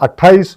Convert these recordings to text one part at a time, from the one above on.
28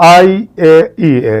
IAEA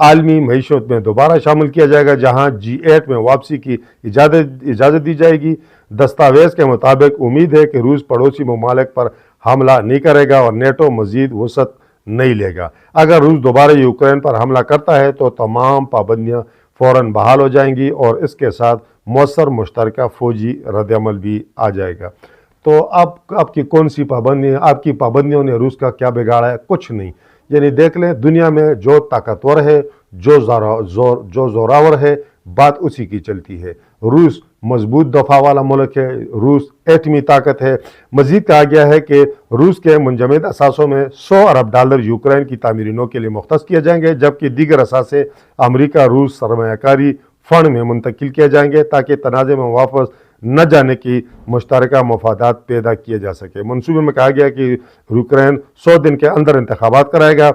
عالمی معیشت میں دوبارہ شامل کیا جائے گا، جہاں G8 میں واپسی کی اجازت دی جائے گی۔ دستاویز کے مطابق امید ہے کہ روس پڑوسی ممالک پر حملہ نہیں کرے گا اور نیٹو مزید وسعت نہیں لے گا۔ اگر روس دوبارہ یوکرین پر حملہ کرتا ہے تو تمام پابندیاں فوراً بحال ہو جائیں گی اور اس کے ساتھ مؤثر مشترکہ فوجی رد عمل بھی آ جائے گا۔ تو آپ کی کون سی پابندی، آپ کی پابندیوں نے روس کا کیا بگاڑا ہے؟ کچھ نہیں۔ یعنی دیکھ لیں، دنیا میں جو طاقتور ہے، جو زوراور ہے، بات اسی کی چلتی ہے۔ روس مضبوط دفاع والا ملک ہے، روس ایٹمی طاقت ہے۔ مزید کہا گیا ہے کہ روس کے منجمد اثاثوں میں $100 ارب یوکرین کی تعمیری نو کے لیے مختص کیے جائیں گے، جبکہ دیگر اثاثے امریکہ روس سرمایہ کاری فنڈ میں منتقل کیے جائیں گے تاکہ تنازع میں واپس نہ جانے کی مشترکہ مفادات پیدا کیے جا سکے۔ منصوبے میں کہا گیا کہ یوکرین 100 دن کے اندر انتخابات کرائے گا۔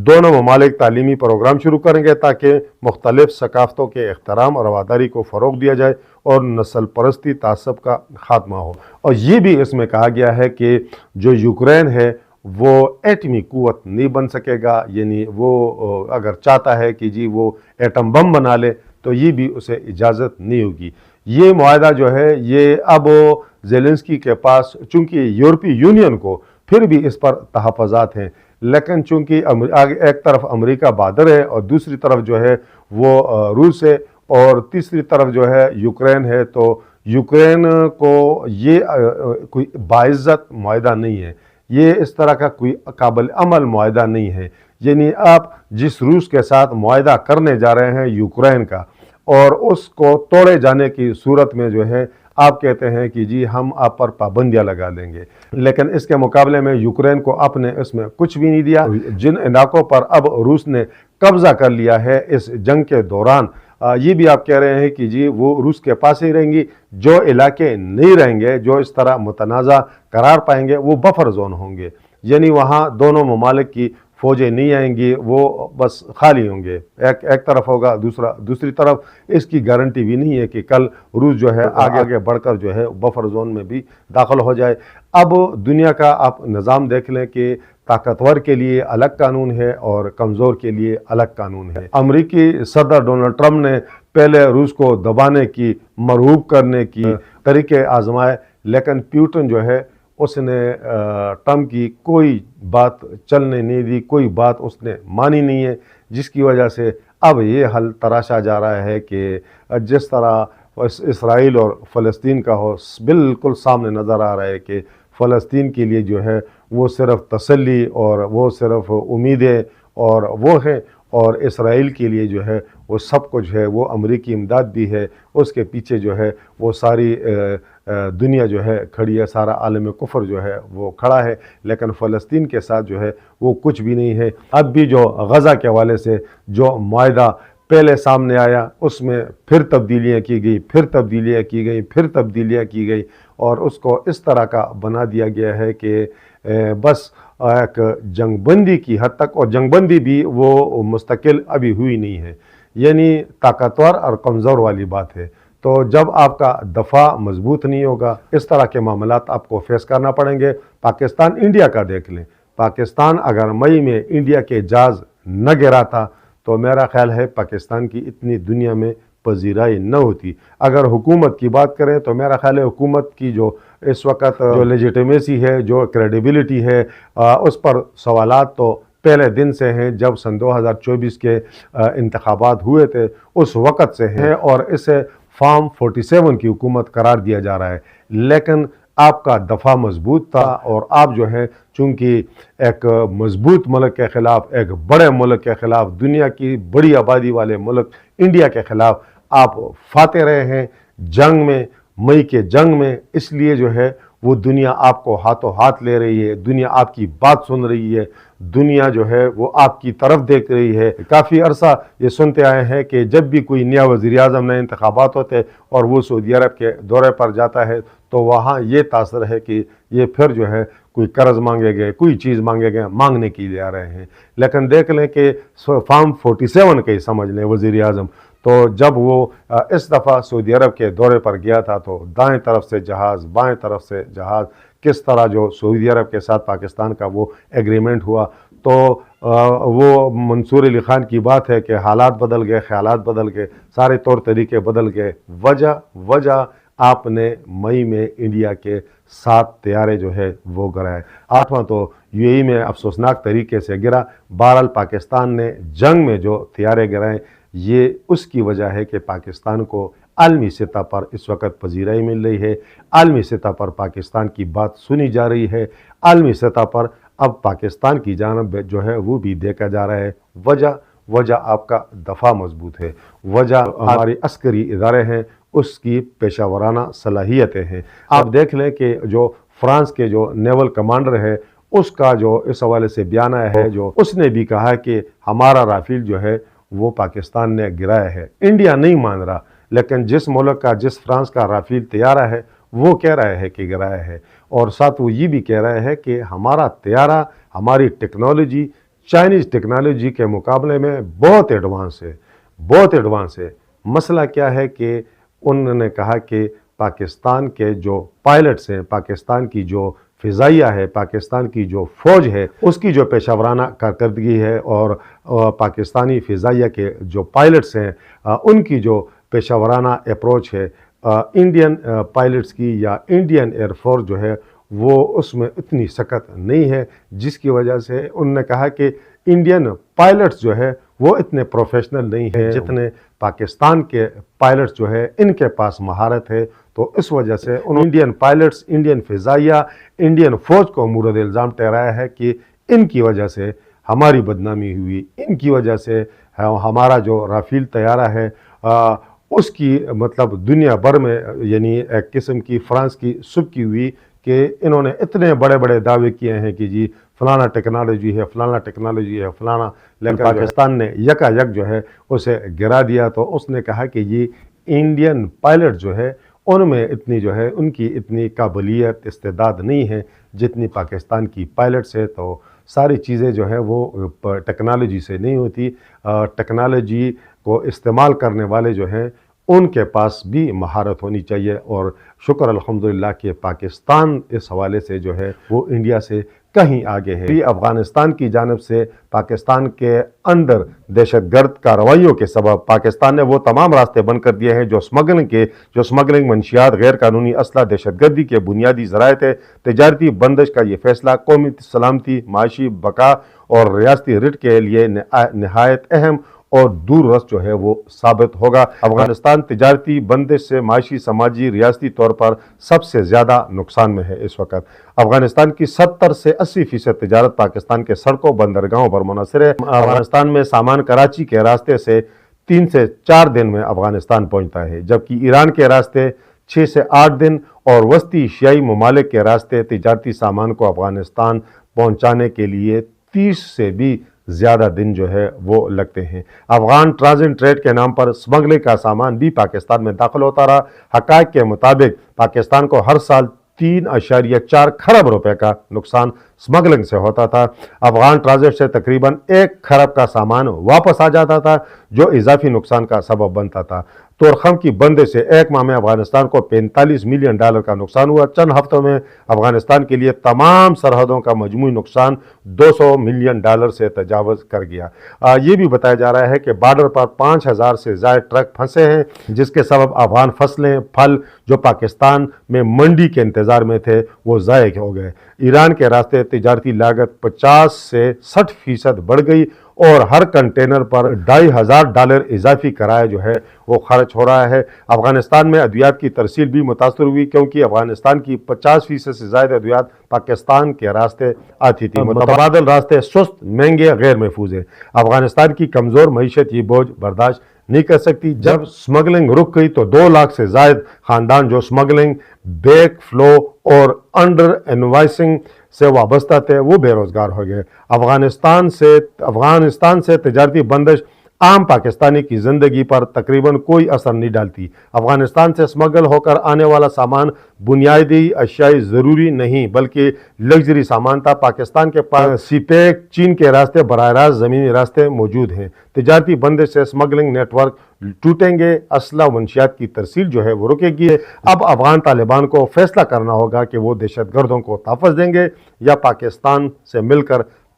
دونوں ممالک تعلیمی پروگرام شروع کریں گے تاکہ مختلف ثقافتوں کے احترام اور رواداری کو فروغ دیا جائے اور نسل پرستی تعصب کا خاتمہ ہو۔ اور یہ بھی اس میں کہا گیا ہے کہ جو یوکرین ہے وہ ایٹمی قوت نہیں بن سکے گا، یعنی وہ اگر چاہتا ہے کہ جی وہ ایٹم بم بنا لے تو یہ بھی اسے اجازت نہیں ہوگی۔ یہ معاہدہ جو ہے یہ اب زیلنسکی کے پاس، چونکہ یورپی یونین کو پھر بھی اس پر تحفظات ہیں، لیکن چونکہ ایک طرف امریکہ بہادر ہے اور دوسری طرف جو ہے وہ روس ہے اور تیسری طرف جو ہے یوکرین ہے، تو یوکرین کو یہ کوئی باعزت معاہدہ نہیں ہے، یہ اس طرح کا کوئی قابل عمل معاہدہ نہیں ہے۔ یعنی آپ جس روس کے ساتھ معاہدہ کرنے جا رہے ہیں یوکرین کا، اور اس کو توڑے جانے کی صورت میں جو ہے آپ کہتے ہیں کہ جی ہم آپ پر پابندیاں لگا دیں گے، لیکن اس کے مقابلے میں یوکرین کو آپ نے اس میں کچھ بھی نہیں دیا۔ جن علاقوں پر اب روس نے قبضہ کر لیا ہے اس جنگ کے دوران، یہ بھی آپ کہہ رہے ہیں کہ جی وہ روس کے پاس ہی رہیں گی۔ جو علاقے نہیں رہیں گے، جو اس طرح متنازع قرار پائیں گے، وہ بفر زون ہوں گے، یعنی وہاں دونوں ممالک کی فوجیں نہیں آئیں گی، وہ بس خالی ہوں گے، ایک طرف ہوگا دوسری طرف۔ اس کی گارنٹی بھی نہیں ہے کہ کل روس جو ہے آگے بڑھ کر جو ہے بفر زون میں بھی داخل ہو جائے۔ اب دنیا کا آپ نظام دیکھ لیں کہ طاقتور کے لیے الگ قانون ہے اور کمزور کے لیے الگ قانون ہے۔ امریکی صدر ڈونلڈ ٹرمپ نے پہلے روس کو دبانے کی، مرعوب کرنے کی طریقے آزمائے، لیکن پیوٹن جو ہے اس نے ٹرمپ کی کوئی بات چلنے نہیں دی، کوئی بات اس نے مانی نہیں ہے، جس کی وجہ سے اب یہ حل تراشا جا رہا ہے کہ جس طرح اسرائیل اور فلسطین کا ہو، بالکل سامنے نظر آ رہا ہے کہ فلسطین کے لیے جو ہے وہ صرف تسلی اور وہ صرف امیدیں اور وہ ہیں، اور اسرائیل کے لیے جو ہے وہ سب کچھ ہے، وہ امریکی امداد بھی ہے، اس کے پیچھے جو ہے وہ ساری دنیا جو ہے کھڑی ہے، سارا عالم کفر جو ہے وہ کھڑا ہے، لیکن فلسطین کے ساتھ جو ہے وہ کچھ بھی نہیں ہے۔ اب بھی جو غزہ کے حوالے سے جو معاہدہ پہلے سامنے آیا، اس میں پھر تبدیلیاں کی گئی، پھر تبدیلیاں کی گئی، پھر تبدیلیاں کی گئی، اور اس کو اس طرح کا بنا دیا گیا ہے کہ بس ایک جنگ بندی کی حد تک، اور جنگ بندی بھی وہ مستقل ابھی ہوئی نہیں ہے، یعنی طاقتور اور کمزور والی بات ہے۔ تو جب آپ کا دفاع مضبوط نہیں ہوگا، اس طرح کے معاملات آپ کو فیس کرنا پڑیں گے۔ پاکستان انڈیا کا دیکھ لیں، پاکستان اگر مئی میں انڈیا کے جہاز نہ گرا تھا تو میرا خیال ہے پاکستان کی اتنی دنیا میں پذیرائی نہ ہوتی۔ اگر حکومت کی بات کریں تو میرا خیال ہے حکومت کی جو اس وقت جو لیجیٹیمیسی ہے، جو کریڈیبلٹی ہے، اس پر سوالات تو پہلے دن سے ہیں، جب سن 2024 کے انتخابات ہوئے تھے اس وقت سے ہیں، اور اسے فارم 47 کی حکومت قرار دیا جا رہا ہے۔ لیکن آپ کا دفاع مضبوط تھا، اور آپ جو ہے چونکہ ایک مضبوط ملک کے خلاف، ایک بڑے ملک کے خلاف، دنیا کی بڑی آبادی والے ملک انڈیا کے خلاف آپ فاتح رہے ہیں جنگ میں، مئی کے جنگ میں، اس لیے جو ہے وہ دنیا آپ کو ہاتھوں ہاتھ لے رہی ہے، دنیا آپ کی بات سن رہی ہے، دنیا جو ہے وہ آپ کی طرف دیکھ رہی ہے۔ کافی عرصہ یہ سنتے آئے ہیں کہ جب بھی کوئی نیا وزیر اعظم، نئے انتخابات ہوتے اور وہ سعودی عرب کے دورے پر جاتا ہے تو وہاں یہ تاثر ہے کہ یہ پھر جو ہے کوئی قرض مانگے گئے، کوئی چیز مانگے گئے، مانگنے کے لیے آ رہے ہیں۔ لیکن دیکھ لیں کہ فارم 47 کا ہی سمجھ لیں وزیر اعظم، تو جب وہ اس دفعہ سعودی عرب کے دورے پر گیا تھا تو دائیں طرف سے جہاز، بائیں طرف سے جہاز، کس طرح جو سعودی عرب کے ساتھ پاکستان کا وہ ایگریمنٹ ہوا، تو وہ منصور علی خان کی بات ہے کہ حالات بدل گئے، خیالات بدل گئے، سارے طور طریقے بدل گئے۔ وجہ آپ نے مئی میں انڈیا کے 7 طیارے جو ہے وہ گرائے، 8واں تو یو اے ای میں افسوسناک طریقے سے گرا۔ بہرحال پاکستان نے جنگ میں جو طیارے گرائے، یہ اس کی وجہ ہے کہ پاکستان کو عالمی سطح پر اس وقت پذیرائی مل رہی ہے، عالمی سطح پر پاکستان کی بات سنی جا رہی ہے، عالمی سطح پر اب پاکستان کی جانب جو ہے وہ بھی دیکھا جا رہا ہے۔ وجہ آپ کا دفاع مضبوط ہے، وجہ ہمارے عسکری ادارے ہیں، اس کی پیشہ ورانہ صلاحیتیں ہیں۔ آپ دیکھ لیں کہ جو فرانس کے جو نیول کمانڈر ہے، اس کا جو اس حوالے سے بیان آیا ہے، جو اس نے بھی کہا کہ ہمارا رافیل جو ہے وہ پاکستان نے گرایا ہے۔ انڈیا نہیں مان رہا، لیکن جس ملک کا، جس فرانس کا رافیل طیارہ ہے، وہ کہہ رہا ہے کہ گرایا ہے، اور ساتھ وہ یہ بھی کہہ رہا ہے کہ ہمارا طیارہ، ہماری ٹیکنالوجی چائنیز ٹیکنالوجی کے مقابلے میں بہت ایڈوانس ہے، بہت ایڈوانس ہے۔ مسئلہ کیا ہے کہ انہوں نے کہا کہ پاکستان کے جو پائلٹس ہیں، پاکستان کی جو فضائیہ ہے، پاکستان کی جو فوج ہے، اس کی جو پیشہ ورانہ کارکردگی ہے، اور پاکستانی فضائیہ کے جو پائلٹس ہیں ان کی جو پیشہ ورانہ اپروچ ہے، انڈین پائلٹس کی یا انڈین ایئر فورس جو ہے وہ اس میں اتنی سخت نہیں ہے، جس کی وجہ سے انہوں نے کہا کہ انڈین پائلٹس جو ہے وہ اتنے پروفیشنل نہیں ہیں جتنے پاکستان کے پائلٹس جو ہے ان کے پاس مہارت ہے۔ تو اس وجہ سے انڈین پائلٹس، انڈین فضائیہ، انڈین فوج کو مورد الزام ٹھہرایا ہے کہ ان کی وجہ سے ہماری بدنامی ہوئی، ان کی وجہ سے ہمارا جو رافیل طیارہ ہے اس کی مطلب دنیا بھر میں یعنی ایک قسم کی فرانس کی سبکی ہوئی کہ انہوں نے اتنے بڑے بڑے دعوے کیے ہیں کہ جی فلانا ٹیکنالوجی ہے، فلانا ٹیکنالوجی ہے، فلانا، لیکن پاکستان نے یکا یک جو ہے اسے گرا دیا۔ تو اس نے کہا کہ یہ انڈین پائلٹ جو ہے ان میں اتنی جو ہے ان کی اتنی قابلیت، استعداد نہیں ہے جتنی پاکستان کی پائلٹس ہے۔ تو ساری چیزیں جو ہے وہ ٹیکنالوجی سے نہیں ہوتی، ٹیکنالوجی کو استعمال کرنے والے جو ہیں ان کے پاس بھی مہارت ہونی چاہیے، اور شکر الحمدللہ کہ پاکستان اس حوالے سے جو ہے وہ انڈیا سے کہیں آگے ہے۔ افغانستان کی جانب سے پاکستان کے اندر دہشت گرد کارروائیوں کے سبب پاکستان نے وہ تمام راستے بند کر دیے ہیں جو سمگلنگ منشیات، غیر قانونی اسلحہ، دہشت گردی کے بنیادی ذرائع تھے۔ تجارتی بندش کا یہ فیصلہ قومی سلامتی، معاشی بقا اور ریاستی رٹ کے لیے نہایت اہم اور دور رس جو ہے وہ ثابت ہوگا۔ افغانستان تجارتی بندش سے معاشی، سماجی، ریاستی طور پر سب سے زیادہ نقصان میں ہے اس وقت۔ افغانستان کی 70 سے 80% تجارت پاکستان کے سڑکوں، بندرگاہوں پر منحصر ہے۔ افغانستان میں سامان کراچی کے راستے سے 3 سے 4 دن میں افغانستان پہنچتا ہے، جبکہ ایران کے راستے 6 سے 8 دن اور وسطی ایشیائی ممالک کے راستے تجارتی سامان کو افغانستان پہنچانے کے لیے 30 سے بھی زیادہ دن جو ہے وہ لگتے ہیں۔ افغان ٹرانزٹ ٹریڈ کے نام پر سمگلنگ کا سامان بھی پاکستان میں داخل ہوتا رہا۔ حقائق کے مطابق پاکستان کو ہر سال 3.4 کھرب روپے کا نقصان سمگلنگ سے ہوتا تھا۔ افغان ٹرانزٹ سے تقریباً 1 کھرب کا سامان واپس آ جاتا تھا، جو اضافی نقصان کا سبب بنتا تھا۔ تورخم کی بندش سے 1 ماہ میں افغانستان کو $45 ملین کا نقصان ہوا۔ چند ہفتوں میں افغانستان کے لیے تمام سرحدوں کا مجموعی نقصان $200 ملین سے تجاوز کر گیا۔ یہ بھی بتایا جا رہا ہے کہ بارڈر پر 5000 سے زائد ٹرک پھنسے ہیں، جس کے سبب افغان فصلیں، پھل جو پاکستان میں منڈی کے انتظار میں تھے وہ ضائع ہو گئے۔ ایران کے راستے تجارتی لاگت 50 سے 60% بڑھ گئی، اور ہر کنٹینر پر $2500 اضافی کرایہ جو ہے وہ خرچ ہو رہا ہے۔ افغانستان میں ادویات کی ترسیل بھی متاثر ہوئی، کیونکہ افغانستان کی 50% سے زائد ادویات پاکستان کے راستے آتی تھی۔ متبادل راستے سست، مہنگے، غیر محفوظ ہیں۔ افغانستان کی کمزور معیشت یہ بوجھ برداشت نہیں کر سکتی۔ جب سمگلنگ رک گئی تو 2 لاکھ سے زائد خاندان جو سمگلنگ، بیک فلو اور انڈر انوائسنگ سے وابستہ تھے وہ بے روزگار ہو گئے۔ افغانستان سے تجارتی بندش عام پاکستانی کی زندگی پر تقریباً کوئی اثر نہیں ڈالتی۔ افغانستان سے سمگل ہو کر آنے والا سامان بنیادی اشیاء ضروری نہیں بلکہ لگژری سامان تھا۔ پاکستان کے پاس سی پیک، چین کے راستے براہ راست زمینی راستے موجود ہیں۔ تجارتی بندش سے سمگلنگ نیٹ ورک ٹوٹیں گے، اسلحہ و منشیات کی ترسیل جو ہے وہ رکے گی۔ اب افغان طالبان کو فیصلہ کرنا ہوگا کہ وہ دہشت گردوں کو تحفظ دیں گے یا پاکستان سے مل کر